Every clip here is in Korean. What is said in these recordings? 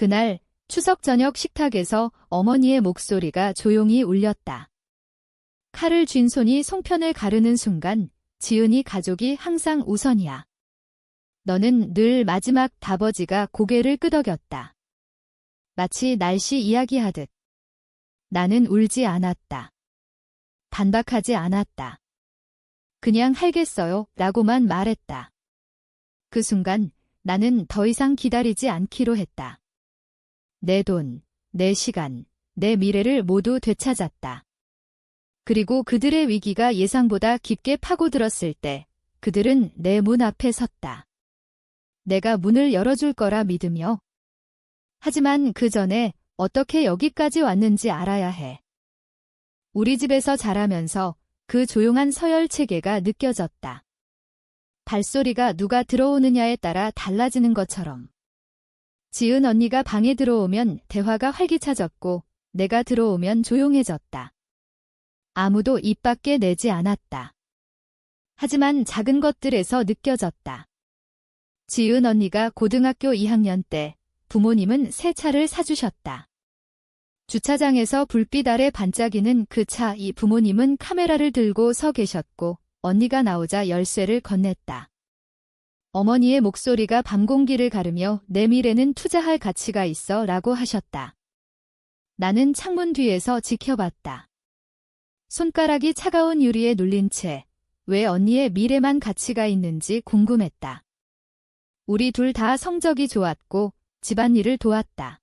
그날 추석 저녁 식탁에서 어머니의 목소리가 조용히 울렸다. 칼을 쥔 손이 송편을 가르는 순간 지은이 가족이 항상 우선이야. 너는 늘 마지막 다버지가 고개를 끄덕였다. 마치 날씨 이야기하듯. 나는 울지 않았다. 반박하지 않았다. 그냥 알겠어요 라고만 말했다. 그 순간 나는 더 이상 기다리지 않기로 했다. 내 돈, 내 시간, 내 미래를 모두 되찾았다. 그리고 그들의 위기가 예상보다 깊게 파고들었을 때 그들은 내 문 앞에 섰다. 내가 문을 열어줄 거라 믿으며. 하지만 그 전에 어떻게 여기까지 왔는지 알아야 해. 우리 집에서 자라면서 그 조용한 서열 체계가 느껴졌다. 발소리가 누가 들어오느냐에 따라 달라지는 것처럼. 지은 언니가 방에 들어오면 대화가 활기차졌고 내가 들어오면 조용해졌다. 아무도 입 밖에 내지 않았다. 하지만 작은 것들에서 느껴졌다. 지은 언니가 고등학교 2학년 때 부모님은 새 차를 사주셨다. 주차장에서 불빛 아래 반짝이는 그 차 이 부모님은 카메라를 들고 서 계셨고 언니가 나오자 열쇠를 건넸다. 어머니의 목소리가 밤 공기를 가르며 내 미래는 투자할 가치가 있어 라고 하셨다. 나는 창문 뒤에서 지켜봤다. 손가락이 차가운 유리에 눌린 채 왜 언니의 미래만 가치가 있는지 궁금했다. 우리 둘 다 성적이 좋았고 집안일을 도왔다.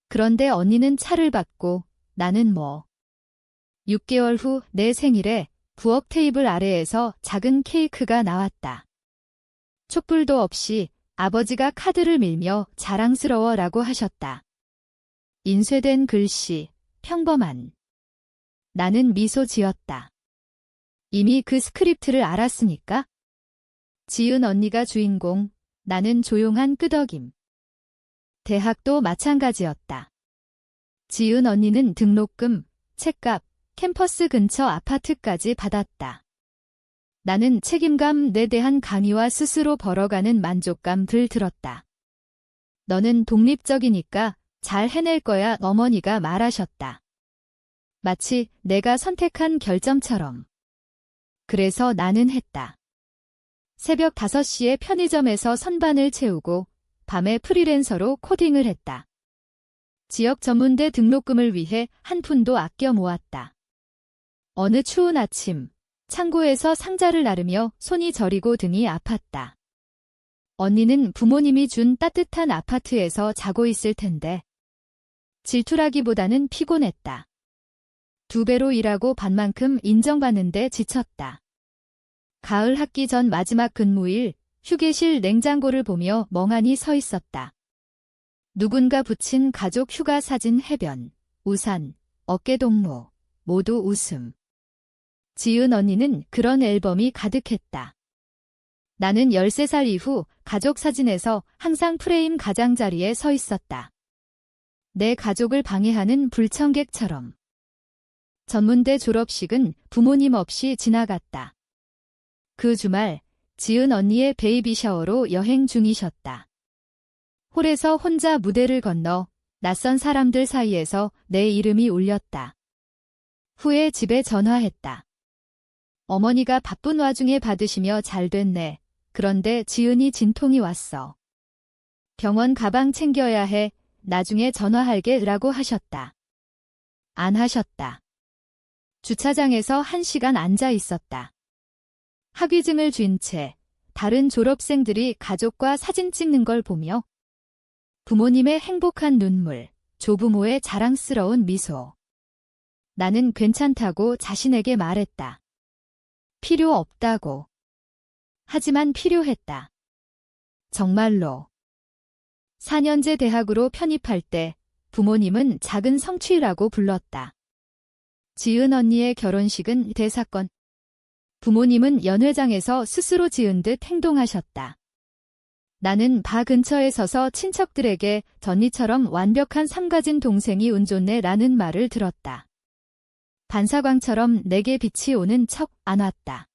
그런데 언니는 차를 받고 나는 뭐. 6개월 후 내 생일에 부엌 테이블 아래에서 작은 케이크가 나왔다. 촛불도 없이 아버지가 카드를 밀며 자랑스러워라고 하셨다. 인쇄된 글씨, 평범한. 나는 미소 지었다. 이미 그 스크립트를 알았으니까. 지은 언니가 주인공, 나는 조용한 끄덕임. 대학도 마찬가지였다. 지은 언니는 등록금, 책값, 캠퍼스 근처 아파트까지 받았다. 나는 책임감에 대한 강의와 스스로 벌어가는 만족감을 들었다. 너는 독립적이니까 잘 해낼 거야 어머니가 말하셨다. 마치 내가 선택한 결점처럼. 그래서 나는 했다. 새벽 5시에 편의점에서 선반을 채우고 밤에 프리랜서로 코딩을 했다. 지역 전문대 등록금을 위해 한 푼도 아껴 모았다. 어느 추운 아침, 창고에서 상자를 나르며 손이 저리고 등이 아팠다. 언니는 부모님이 준 따뜻한 아파트에서 자고 있을 텐데. 질투라기보다는 피곤했다. 2배로 일하고 반만큼 인정받는데 지쳤다. 가을 학기 전 마지막 근무일, 휴게실 냉장고를 보며 멍하니 서 있었다. 누군가 붙인 가족 휴가 사진 해변, 우산, 어깨동무, 모두 웃음. 지은 언니는 그런 앨범이 가득했다. 나는 13살 이후 가족 사진에서 항상 프레임 가장자리에 서 있었다. 내 가족을 방해하는 불청객처럼. 전문대 졸업식은 부모님 없이 지나갔다. 그 주말, 지은 언니의 베이비 샤워로 여행 중이셨다. 홀에서 혼자 무대를 건너 낯선 사람들 사이에서 내 이름이 울렸다. 후에 집에 전화했다. 어머니가 바쁜 와중에 받으시며 잘 됐네. 그런데 지은이 진통이 왔어. 병원 가방 챙겨야 해. 나중에 전화할게 라고 하셨다. 안 하셨다. 주차장에서 1시간 앉아 있었다. 학위증을 쥔 채 다른 졸업생들이 가족과 사진 찍는 걸 보며 부모님의 행복한 눈물, 조부모의 자랑스러운 미소. 나는 괜찮다고 자신에게 말했다. 필요 없다고. 하지만 필요했다. 정말로. 4년제 대학으로 편입할 때 부모님은 작은 성취라고 불렀다. 지은 언니의 결혼식은 대사건. 부모님은 연회장에서 스스로 지은 듯 행동하셨다. 나는 바 근처에 서서 친척들에게 전니처럼 완벽한 삶 가진 동생이 운 좋네 라는 말을 들었다. 반사광처럼 내게 빛이 오는 척 안 왔다.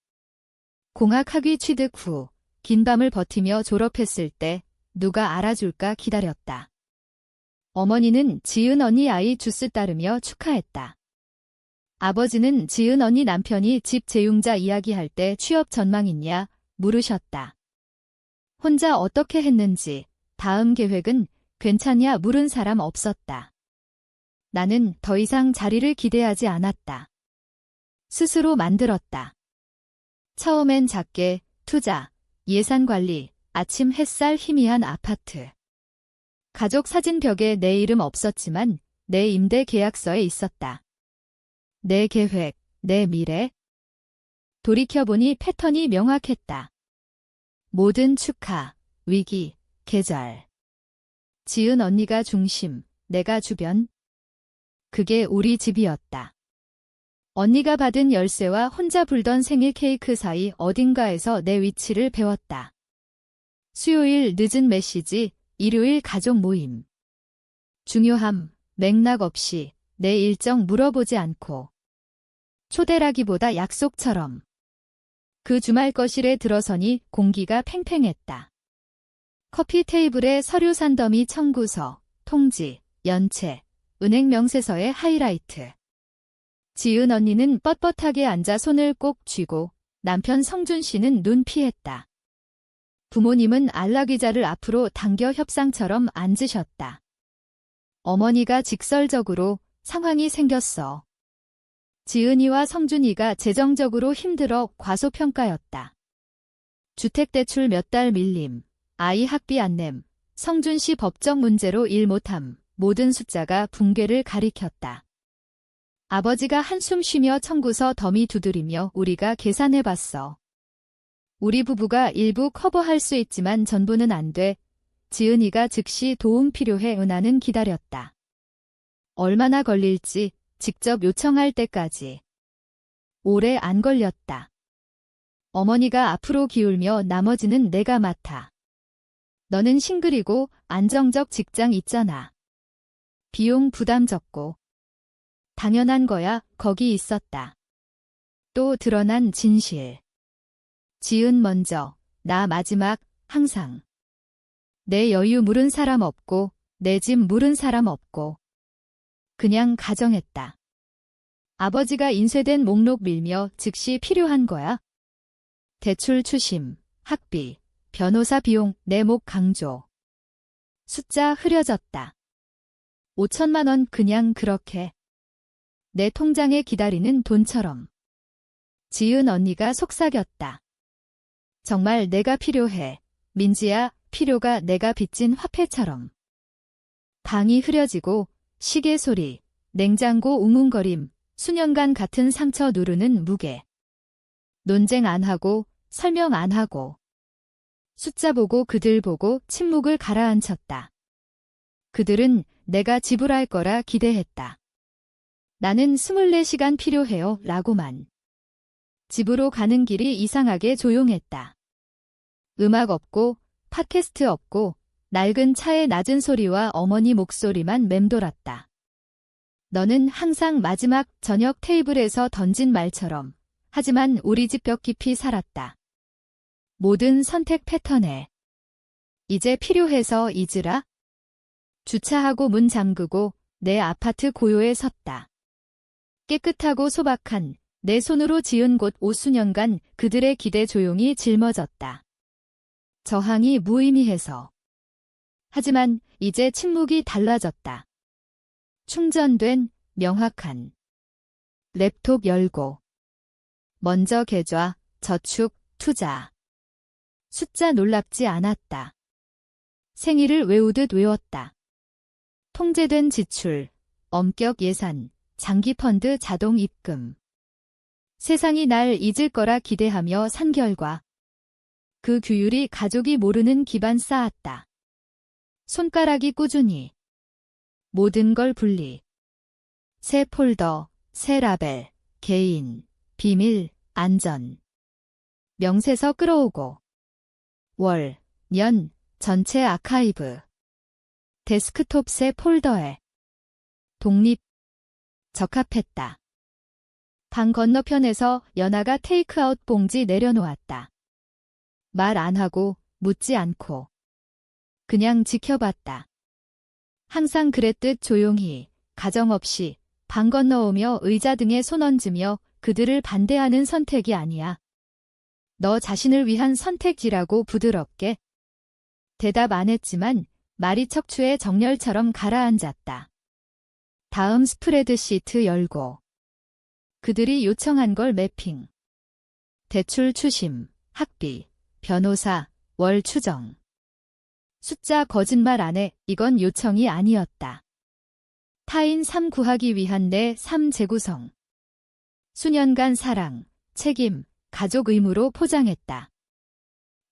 공학 학위 취득 후 긴 밤을 버티며 졸업했을 때 누가 알아줄까 기다렸다. 어머니는 지은 언니 아이 주스 따르며 축하했다. 아버지는 지은 언니 남편이 집 재융자 이야기할 때 취업 전망 있냐 물으셨다. 혼자 어떻게 했는지, 다음 계획은 괜찮냐 물은 사람 없었다. 나는 더 이상 자리를 기대하지 않았다. 스스로 만들었다. 처음엔 작게, 투자, 예산 관리, 아침 햇살 희미한 아파트. 가족 사진벽에 내 이름 없었지만 내 임대 계약서에 있었다. 내 계획, 내 미래. 돌이켜보니 패턴이 명확했다. 모든 축하, 위기, 계절. 지은 언니가 중심, 내가 주변. 그게 우리 집이었다. 언니가 받은 열쇠와 혼자 불던 생일 케이크 사이 어딘가에서 내 위치를 배웠다. 수요일 늦은 메시지, 일요일 가족 모임. 중요함, 맥락 없이 내 일정 물어보지 않고. 초대라기보다 약속처럼. 그 주말 거실에 들어서니 공기가 팽팽했다. 커피 테이블에 서류 산더미 청구서, 통지, 연체, 은행 명세서의 하이라이트. 지은 언니는 뻣뻣하게 앉아 손을 꼭 쥐고 남편 성준 씨는 눈 피했다. 부모님은 안락의자를 앞으로 당겨 협상처럼 앉으셨다. 어머니가 직설적으로 상황이 생겼어. 지은이와 성준이가 재정적으로 힘들어 과소평가였다. 주택대출 몇 달 밀림, 아이 학비 안 냄, 성준 씨 법적 문제로 일 못함, 모든 숫자가 붕괴를 가리켰다. 아버지가 한숨 쉬며 청구서 더미 두드리며 우리가 계산해봤어. 우리 부부가 일부 커버할 수 있지만 전부는 안 돼. 지은이가 즉시 도움 필요해 은하는 기다렸다. 얼마나 걸릴지 직접 요청할 때까지. 오래 안 걸렸다. 어머니가 앞으로 기울며 나머지는 내가 맡아. 너는 싱글이고 안정적 직장 있잖아. 비용 부담 적고. 당연한 거야, 거기 있었다. 또 드러난 진실. 지은 먼저, 나 마지막, 항상. 내 여유 물은 사람 없고, 내 집 물은 사람 없고. 그냥 가정했다. 아버지가 인쇄된 목록 밀며 즉시 필요한 거야. 대출 추심, 학비, 변호사 비용, 내 목 강조. 숫자 흐려졌다. 5천만 원 그냥 그렇게. 내 통장에 기다리는 돈처럼. 지은 언니가 속삭였다. 정말 내가 필요해. 민지야, 필요가 내가 빚진 화폐처럼. 방이 흐려지고 시계 소리, 냉장고 웅웅거림, 수년간 같은 상처 누르는 무게. 논쟁 안 하고 설명 안 하고. 숫자 보고 그들 보고 침묵을 가라앉혔다. 그들은 내가 지불할 거라 기대했다. 나는 24시간 필요해요 라고만. 집으로 가는 길이 이상하게 조용했다. 음악 없고 팟캐스트 없고 낡은 차의 낮은 소리와 어머니 목소리만 맴돌았다. 너는 항상 마지막 저녁 테이블에서 던진 말처럼 하지만 우리 집 벽 깊이 살았다. 모든 선택 패턴에. 이제 필요해서 잊으라. 주차하고 문 잠그고 내 아파트 고요에 섰다. 깨끗하고 소박한 내 손으로 지은 곳 50년간 그들의 기대 조용히 짊어졌다. 저항이 무의미해서. 하지만 이제 침묵이 달라졌다. 충전된 명확한. 랩톱 열고. 먼저 계좌, 저축, 투자. 숫자 놀랍지 않았다. 생일을 외우듯 외웠다. 통제된 지출, 엄격 예산, 장기 펀드 자동 입금. 세상이 날 잊을 거라 기대하며 산 결과. 그 규율이 가족이 모르는 기반 쌓았다. 손가락이 꾸준히. 모든 걸 분리. 새 폴더, 새 라벨, 개인, 비밀, 안전. 명세서 끌어오고. 월, 년, 전체 아카이브. 데스크톱 새 폴더에. 독립. 적합했다. 방 건너편에서 연하가 테이크아웃 봉지 내려놓았다. 말 안 하고 묻지 않고. 그냥 지켜봤다. 항상 그랬듯 조용히, 가정없이, 방 건너오며 의자 등에 손 얹으며 그들을 반대하는 선택이 아니야. 너 자신을 위한 선택이라고 부드럽게. 대답 안 했지만 말이 척추에 정렬처럼 가라앉았다. 다음 스프레드시트 열고. 그들이 요청한 걸 매핑. 대출 추심, 학비, 변호사, 월 추정. 숫자 거짓말 안 해. 이건 요청이 아니었다. 타인 삶 구하기 위한 내 삶 재구성. 수년간 사랑, 책임, 가족 의무로 포장했다.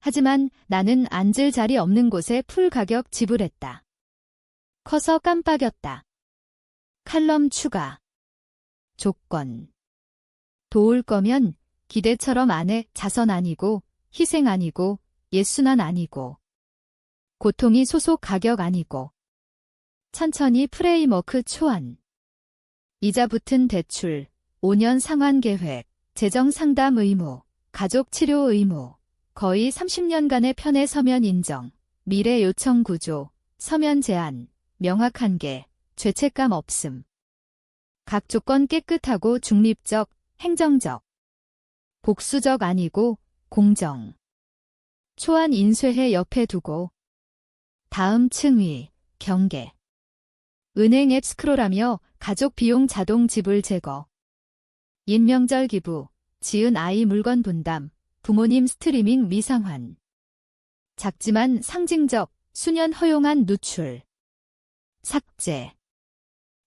하지만 나는 앉을 자리 없는 곳에 풀 가격 지불했다. 커서 깜빡였다. 칼럼 추가. 조건. 도울 거면 기대처럼 안 해. 자선 아니고, 희생 아니고, 옛순환 아니고. 고통이 소속 가격 아니고. 천천히 프레임워크 초안. 이자 붙은 대출, 5년 상환 계획, 재정 상담 의무, 가족 치료 의무, 거의 30년간의 편에 서면 인정, 미래 요청 구조, 서면 제한, 명확한 게, 죄책감 없음. 각 조건 깨끗하고 중립적, 행정적. 복수적 아니고 공정. 초안 인쇄해 옆에 두고. 다음 층위, 경계. 은행 앱 스크롤하며 가족 비용 자동 지불 제거. 인명절 기부, 지은 아이 물건 분담, 부모님 스트리밍 미상환. 작지만 상징적, 수년 허용한 누출. 삭제.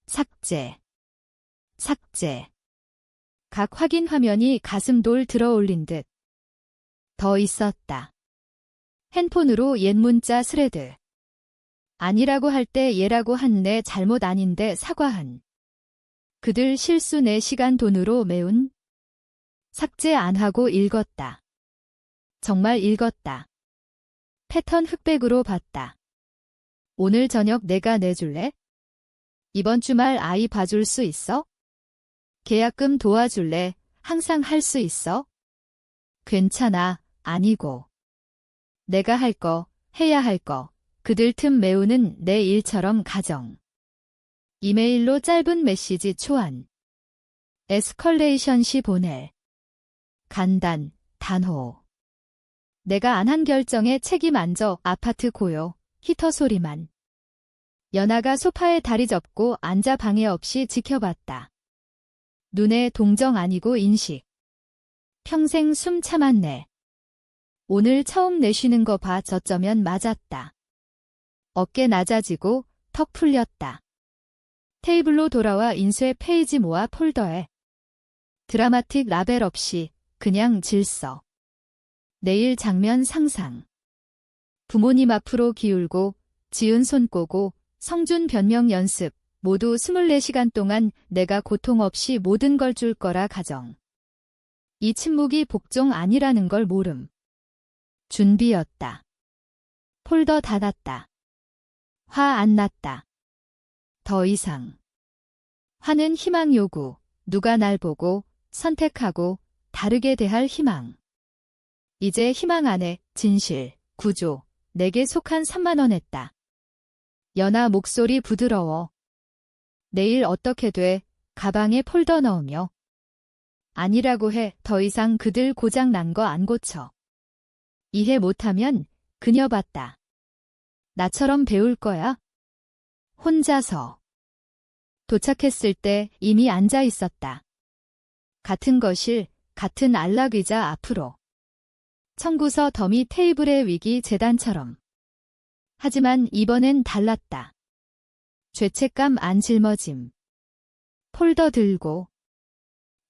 삭제. 삭제. 각 확인 화면이 가슴돌 들어올린 듯. 더 있었다. 핸폰으로 옛 문자 스레드. 아니라고 할 때 예라고 한 내 잘못 아닌데 사과한. 그들 실수 내 시간 돈으로 메운. 삭제 안 하고 읽었다. 정말 읽었다. 패턴 흑백으로 봤다. 오늘 저녁 내가 내줄래? 이번 주말 아이 봐줄 수 있어? 계약금 도와줄래? 항상 할 수 있어? 괜찮아, 아니고. 내가 할 거, 해야 할 거, 그들 틈 메우는 내 일처럼 가정. 이메일로 짧은 메시지 초안. 에스컬레이션 시 보낼. 간단, 단호. 내가 안 한 결정에 책임 안 져. 아파트 고요, 히터 소리만. 연아가 소파에 다리 접고 앉아 방해 없이 지켜봤다. 눈에 동정 아니고 인식. 평생 숨 참았네. 오늘 처음 내쉬는 거 봐. 저쩌면 맞았다. 어깨 낮아지고 턱 풀렸다. 테이블로 돌아와 인쇄 페이지 모아 폴더에. 드라마틱 라벨 없이 그냥 질서. 내일 장면 상상. 부모님 앞으로 기울고 지은 손 꼬고 성준 변명 연습. 모두 24시간 동안 내가 고통 없이 모든 걸 줄 거라 가정. 이 침묵이 복종 아니라는 걸 모름. 준비였다. 폴더 닫았다. 화 안 났다. 더 이상. 화는 희망 요구, 누가 날 보고, 선택하고, 다르게 대할 희망. 이제 희망 안에 진실, 구조, 내게 속한 3만 원 했다. 연아 목소리 부드러워. 내일 어떻게 돼? 가방에 폴더 넣으며. 아니라고 해. 더 이상 그들 고장 난 거 안 고쳐. 이해 못하면 그녀 봤다. 나처럼 배울 거야? 혼자서. 도착했을 때 이미 앉아 있었다. 같은 거실, 같은 안락의자 앞으로. 청구서 더미 테이블의 위기 재단처럼. 하지만 이번엔 달랐다. 죄책감 안 짊어짐. 폴더 들고.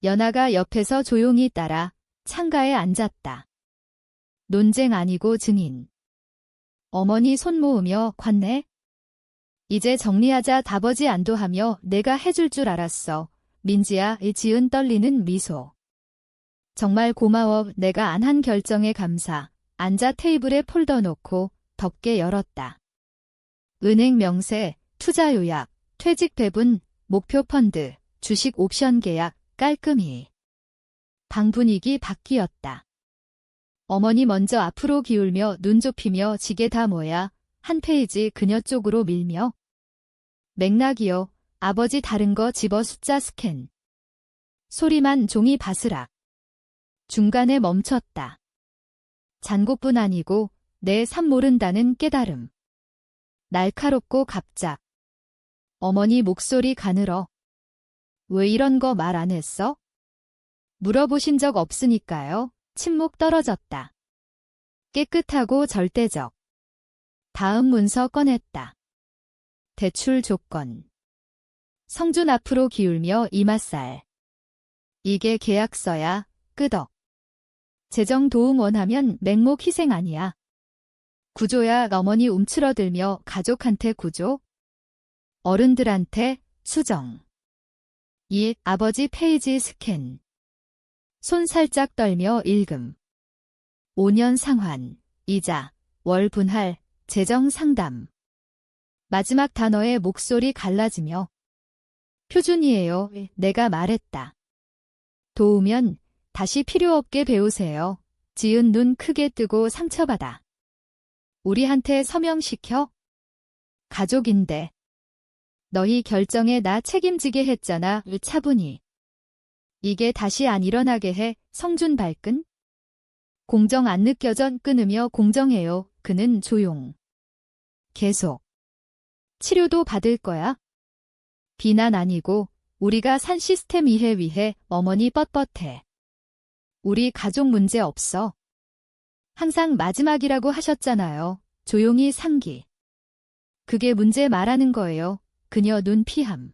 연아가 옆에서 조용히 따라 창가에 앉았다. 논쟁 아니고 증인. 어머니 손 모으며 관내. 이제 정리하자. 다버지 안도하며 내가 해줄 줄 알았어. 민지야. 이 지은 떨리는 미소. 정말 고마워. 내가 안 한 결정에 감사. 앉아 테이블에 폴더 놓고 덮개 열었다. 은행 명세, 투자 요약, 퇴직 배분, 목표 펀드, 주식 옵션 계약, 깔끔히. 방 분위기 바뀌었다. 어머니 먼저 앞으로 기울며 눈 좁히며 지게 다 뭐야? 한 페이지 그녀 쪽으로 밀며. 맥락이요. 아버지 다른 거 집어 숫자 스캔. 소리만 종이 바스락. 중간에 멈췄다. 잔고뿐 아니고 내 삶 모른다는 깨달음. 날카롭고 갑작. 어머니 목소리 가늘어. 왜 이런 거 말 안 했어? 물어보신 적 없으니까요. 침묵 떨어졌다. 깨끗하고 절대적. 다음 문서 꺼냈다. 대출 조건. 성준 앞으로 기울며 이맛살. 이게 계약서야. 끄덕. 재정 도움 원하면 맹목 희생 아니야. 구조야. 어머니 움츠러들며 가족한테 구조. 어른들한테 수정. 1. 아버지 페이지 스캔. 손 살짝 떨며 읽음. 5년 상환, 이자, 월 분할, 재정 상담. 마지막 단어에 목소리 갈라지며. 표준이에요. 내가 말했다. 도우면 다시 필요 없게 배우세요. 지은 눈 크게 뜨고 상처받아. 우리한테 서명시켜? 가족인데. 너희 결정에 나 책임지게 했잖아. 차분히. 이게 다시 안 일어나게 해. 성준 발끈? 공정 안 느껴져. 끊으며 공정해요. 그는 조용. 계속. 치료도 받을 거야? 비난 아니고 우리가 산 시스템 이해 위해 어머니 뻣뻣해. 우리 가족 문제 없어. 항상 마지막이라고 하셨잖아요. 조용히 상기. 그게 문제 말하는 거예요. 그녀 눈 피함.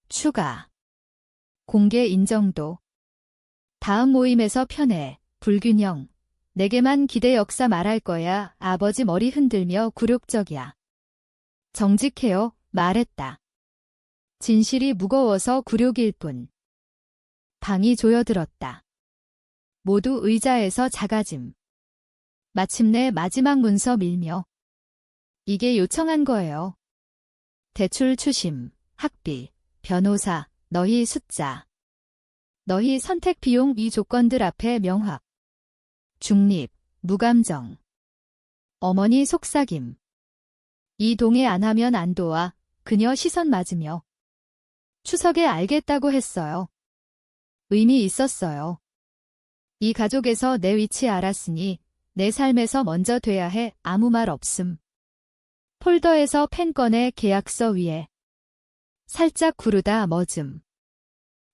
추가. 공개 인정도. 다음 모임에서 편해. 불균형. 내게만 기대 역사 말할 거야. 아버지 머리 흔들며 굴욕적이야. 정직해요. 말했다. 진실이 무거워서 굴욕일 뿐. 방이 조여들었다. 모두 의자에서 작아짐. 마침내 마지막 문서 밀며. 이게 요청한 거예요. 대출 추심, 학비, 변호사, 너희 숫자. 너희 선택 비용 이 조건들 앞에 명확. 중립, 무감정. 어머니 속삭임. 이 동의 안 하면 안 도와. 그녀 시선 맞으며. 추석에 알겠다고 했어요. 의미 있었어요. 이 가족에서 내 위치 알았으니 내 삶에서 먼저 돼야 해. 아무 말 없음. 폴더에서 펜 꺼내 계약서 위에. 살짝 구르다 멎음.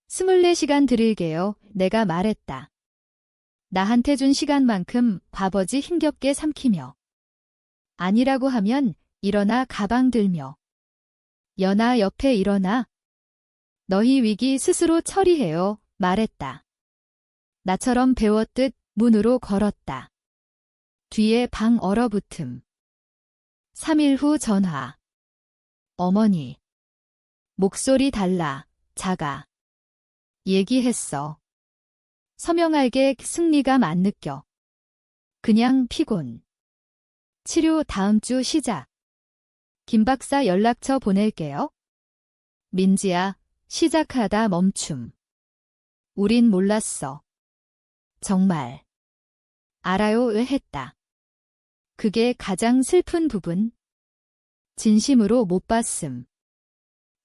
24시간 드릴게요. 내가 말했다. 나한테 준 시간만큼 아버지 힘겹게 삼키며. 아니라고 하면 일어나 가방 들며. 연아 옆에 일어나. 너희 위기 스스로 처리해요. 말했다. 나처럼 배웠듯 문으로 걸었다. 뒤에 방 얼어붙음. 3일 후 전화. 어머니. 목소리 달라. 작아. 얘기했어. 서명할게. 승리감 안 느껴. 그냥 피곤. 치료 다음 주 시작. 김 박사 연락처 보낼게요. 민지야. 시작하다 멈춤. 우린 몰랐어. 정말. 알아요. 왜 했다. 그게 가장 슬픈 부분. 진심으로 못 봤음.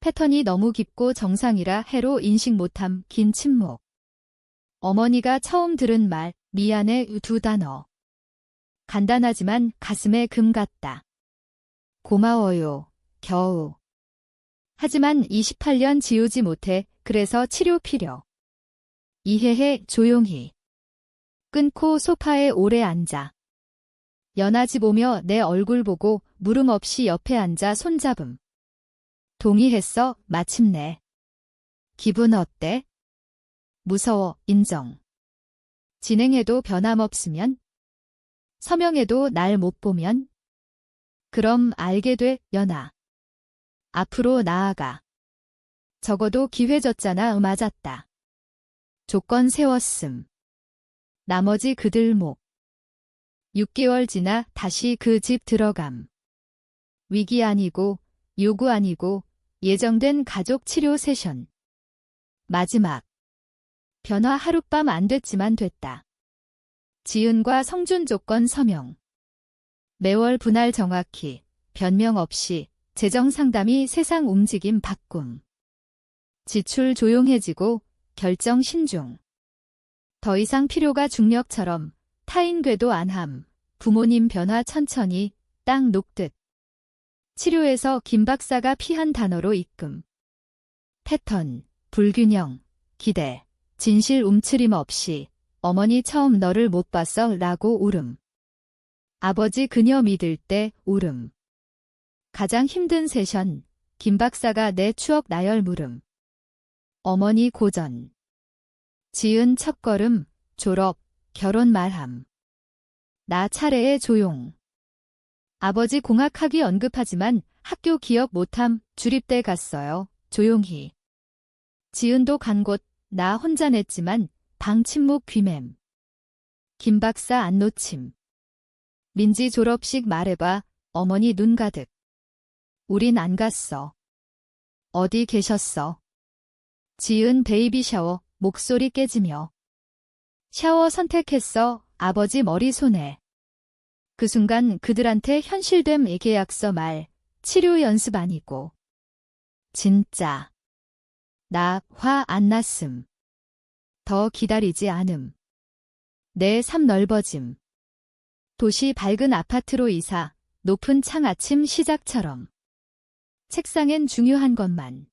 패턴이 너무 깊고 정상이라 해로 인식 못함. 긴 침묵. 어머니가 처음 들은 말, 미안해 두 단어. 간단하지만 가슴에 금 같다. 고마워요. 겨우. 하지만 28년 지우지 못해. 그래서 치료 필요. 이해해. 조용히. 끊고 소파에 오래 앉아. 연하지 보며 내 얼굴 보고 물음 없이 옆에 앉아 손잡음. 동의했어. 마침내. 기분 어때? 무서워. 인정. 진행해도 변함없으면? 서명해도 날 못 보면? 그럼 알게 돼. 연아. 앞으로 나아가. 적어도 기회 줬잖아. 맞았다. 조건 세웠음. 나머지 그들 목. 6개월 지나 다시 그 집 들어감. 위기 아니고 요구 아니고 예정된 가족 치료 세션. 마지막. 변화 하룻밤 안 됐지만 됐다. 지은과 성준 조건 서명. 매월 분할 정확히, 변명 없이, 재정 상담이 세상 움직임 바꿈. 지출 조용해지고 결정 신중. 더 이상 필요가 중력처럼 타인 궤도 안함. 부모님 변화 천천히 땅 녹듯. 치료에서 김 박사가 피한 단어로 입금. 패턴, 불균형, 기대, 진실 움츠림 없이 어머니 처음 너를 못 봤어 라고 울음. 아버지 그녀 믿을 때 울음. 가장 힘든 세션, 김 박사가 내 추억 나열 물음. 어머니 고전. 지은 첫걸음, 졸업, 결혼 말함. 나 차례의 조용. 아버지 공학학위 언급하지만 학교 기억 못함, 주립대 갔어요. 조용히. 지은도 간 곳, 나 혼자 냈지만 방 침묵 귀맴. 김 박사 안 놓침. 민지 졸업식 말해봐. 어머니 눈 가득. 우린 안 갔어. 어디 계셨어? 지은 베이비 샤워, 목소리 깨지며. 샤워 선택했어. 아버지 머리 손에. 그 순간 그들한테 현실됨 계약서 말, 치료 연습 아니고. 진짜. 나 화 안 났음. 더 기다리지 않음. 내 삶 넓어짐. 도시 밝은 아파트로 이사, 높은 창 아침 시작처럼. 책상엔 중요한 것만.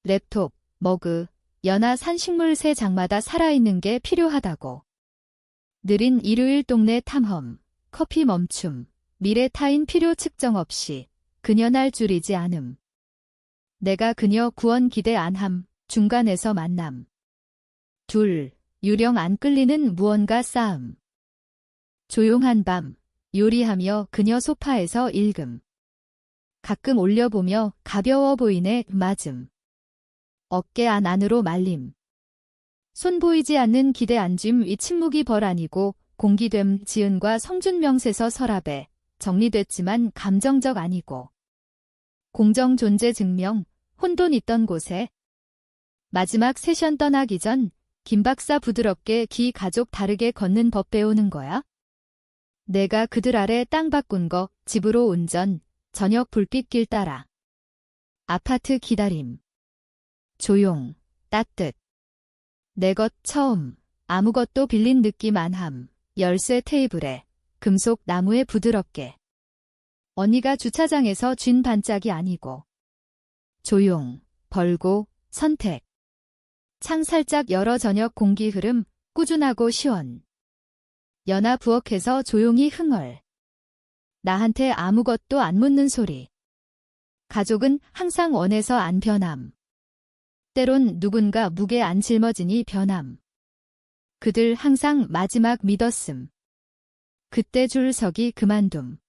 랩톱, 머그, 연하 산식물 새 장마다 살아있는 게 필요하다고. 느린 일요일 동네 탐험, 커피 멈춤, 미래 타인 필요 측정 없이 그녀 날 줄이지 않음. 내가 그녀 구원 기대 안함, 중간에서 만남. 둘, 유령 안 끌리는 무언가 싸움. 조용한 밤, 요리하며 그녀 소파에서 읽음. 가끔 올려보며 가벼워 보이네 맞음. 어깨 안으로 말림. 손 보이지 않는 기대 앉음 위 침묵이 벌 아니고 공기됨 지은과 성준 명세서 서랍에 정리됐지만 감정적 아니고. 공정 존재 증명, 혼돈 있던 곳에. 마지막 세션 떠나기 전 김 박사 부드럽게 기 가족 다르게 걷는 법 배우는 거야? 내가 그들 아래 땅 바꾼 거 집으로 운전, 저녁 불빛길 따라. 아파트 기다림. 조용, 따뜻. 내 것 처음, 아무것도 빌린 느낌 안함, 열쇠 테이블에, 금속 나무에 부드럽게. 언니가 주차장에서 쥔 반짝이 아니고. 조용, 벌고, 선택. 창 살짝 열어 저녁 공기 흐름, 꾸준하고 시원. 연하 부엌에서 조용히 흥얼. 나한테 아무것도 안 묻는 소리. 가족은 항상 원해서 안 변함. 때론 누군가 무게 안 짊어지니 변함. 그들 항상 마지막 믿었음. 그때 줄 서기 그만둠.